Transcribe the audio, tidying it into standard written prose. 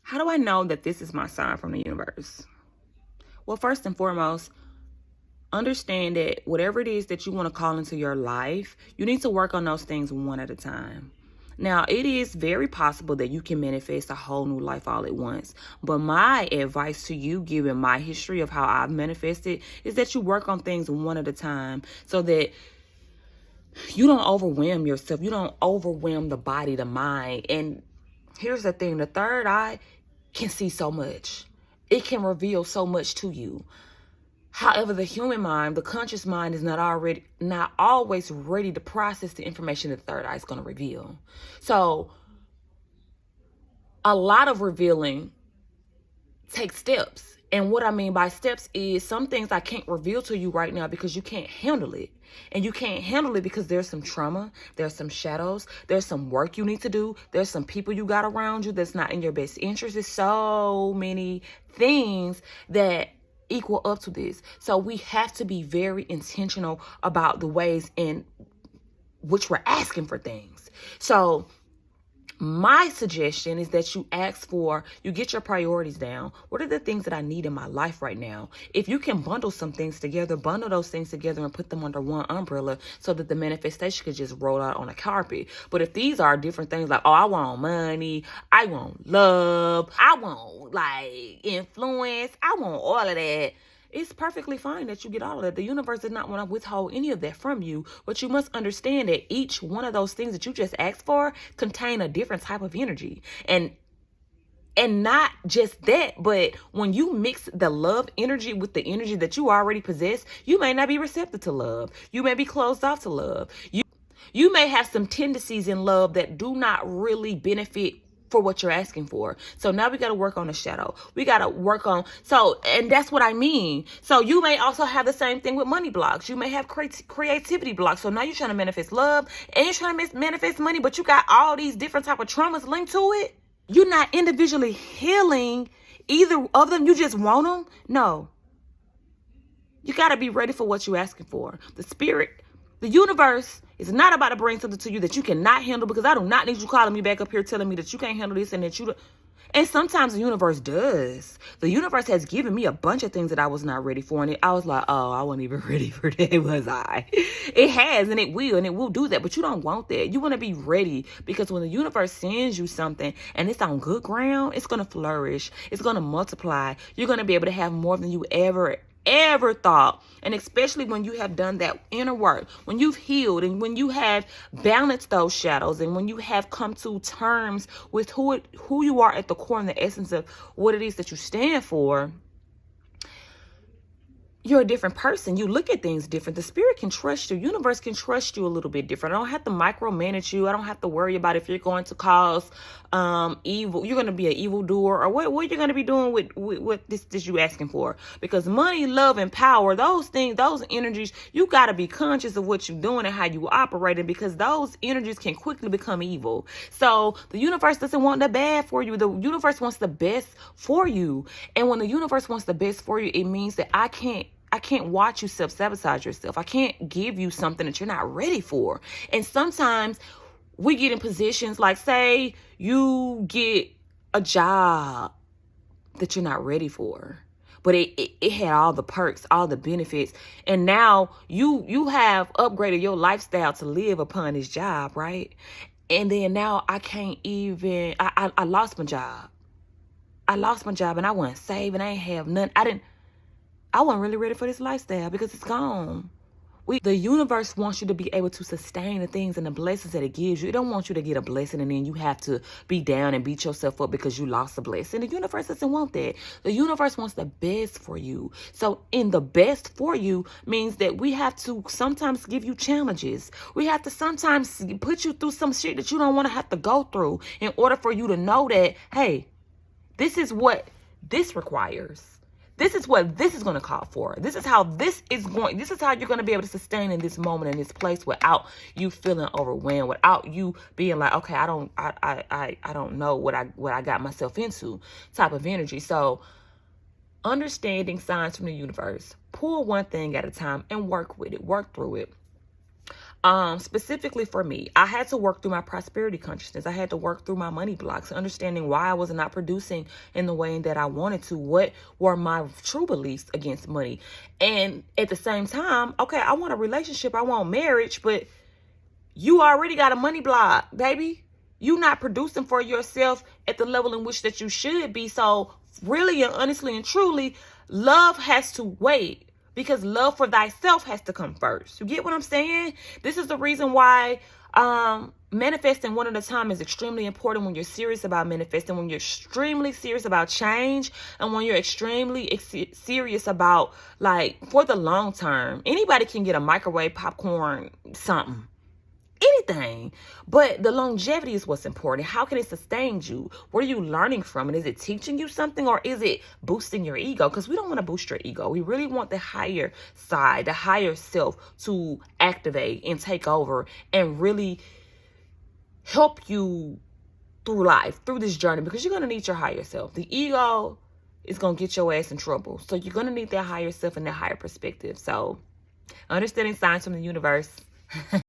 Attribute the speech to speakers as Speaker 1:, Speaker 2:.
Speaker 1: How do I know that this is my sign from the universe? Well, first and foremost, understand that whatever it is that you want to call into your life, you need to work on those things one at a time. Now, it is very possible that you can manifest a whole new life all at once. But my advice to you, given my history of how I've manifested, is that you work on things one at a time so that you don't overwhelm yourself. You don't overwhelm the body, the mind. And here's the thing, the third eye can see so much. It can reveal so much to you. However, the human mind, the conscious mind, is not always ready to process the information that the third eye is going to reveal. So a lot of revealing takes steps. And what I mean by steps is some things I can't reveal to you right now because you can't handle it. And you can't handle it because there's some trauma, there's some shadows, there's some work you need to do, there's some people you got around you that's not in your best interest. There's so many things that equal up to this. So we have to be very intentional about the ways in which we're asking for things. So my suggestion is that you get your priorities down. What are the things that I need in my life right now? If you can bundle some things together, bundle those things together and put them under one umbrella so that the manifestation could just roll out on a carpet. But if these are different things like, oh, I want money, I want love, I want like influence, I want all of that, it's perfectly fine that you get all of that. The universe does not want to withhold any of that from you, but you must understand that each one of those things that you just asked for contain a different type of energy. And not just that, but when you mix the love energy with the energy that you already possess, you may not be receptive to love. You may be closed off to love. You may have some tendencies in love that do not really benefit for what you're asking for. So now we got to work on the shadow. We got to work on, and that's what I mean. So you may also have the same thing with money blocks. You may have creativity blocks. So now you're trying to manifest love and you're trying to manifest money, but you got all these different type of traumas linked to it. You're not individually healing either of them. You just want them. No. You got to be ready for what you're asking for. The universe is not about to bring something to you that you cannot handle, because I do not need you calling me back up here telling me that you can't handle this and that you don't. And sometimes the universe does. The universe has given me a bunch of things that I was not ready for. And I was like, oh, I wasn't even ready for that, was I? It has, and it will do that. But you don't want that. You want to be ready, because when the universe sends you something and it's on good ground, it's going to flourish. It's going to multiply. You're going to be able to have more than you ever thought. And especially when you have done that inner work, when you've healed and when you have balanced those shadows, and when you have come to terms with who you are at the core and the essence of what it is that you stand for, you're a different person. You look at things different. The spirit can trust you. Universe can trust you a little bit different. I don't have to micromanage you. I don't have to worry about if you're going to cause evil. You're going to be an evildoer, or what you're going to be doing with this you asking for. Because money, love, and power, those things, those energies, you got to be conscious of what you're doing and how you operating, because those energies can quickly become evil. So the universe doesn't want the bad for you. The universe wants the best for you. And when the universe wants the best for you, it means that I can't watch you self-sabotage yourself. I can't give you something that you're not ready for. And sometimes we get in positions like, say you get a job that you're not ready for, but it had all the perks, all the benefits. And now you have upgraded your lifestyle to live upon this job, right? And then now I can't even, I lost my job. I lost my job and I wasn't saving. I ain't have nothing. I wasn't really ready for this lifestyle because it's gone. The universe wants you to be able to sustain the things and the blessings that it gives you. It don't want you to get a blessing and then you have to be down and beat yourself up because you lost a blessing. The universe doesn't want that. The universe wants the best for you. So in the best for you means that we have to sometimes give you challenges. We have to sometimes put you through some shit that you don't want to have to go through in order for you to know that, hey, this is what this requires. This is what this is going to call for. This is how you're going to be able to sustain in this moment, in this place, without you feeling overwhelmed, without you being like, okay, I don't know what I got myself into type of energy. So understanding signs from the universe, pull one thing at a time and work with it, work through it. Specifically for me, I had to work through my prosperity consciousness. I had to work through my money blocks, understanding why I was not producing in the way that I wanted to. What were my true beliefs against money? And at the same time, okay, I want a relationship, I want marriage, but you already got a money block, baby. You not producing for yourself at the level in which that you should be. So really and honestly and truly, love has to wait. Because love for thyself has to come first. You get what I'm saying? This is the reason why manifesting one at a time is extremely important when you're serious about manifesting, when you're extremely serious about change, and when you're extremely serious about, like, for the long term. Anybody can get a microwave, popcorn, something. Anything, but the longevity is what's important. How can it sustain you? What are you learning from it? Is it teaching you something, or is it boosting your ego? Because we don't want to boost your ego. We really want the higher side, the higher self to activate and take over and really help you through life, through this journey, because you're going to need your higher self. The ego is going to get your ass in trouble. So you're going to need that higher self and that higher perspective. So understanding signs from the universe.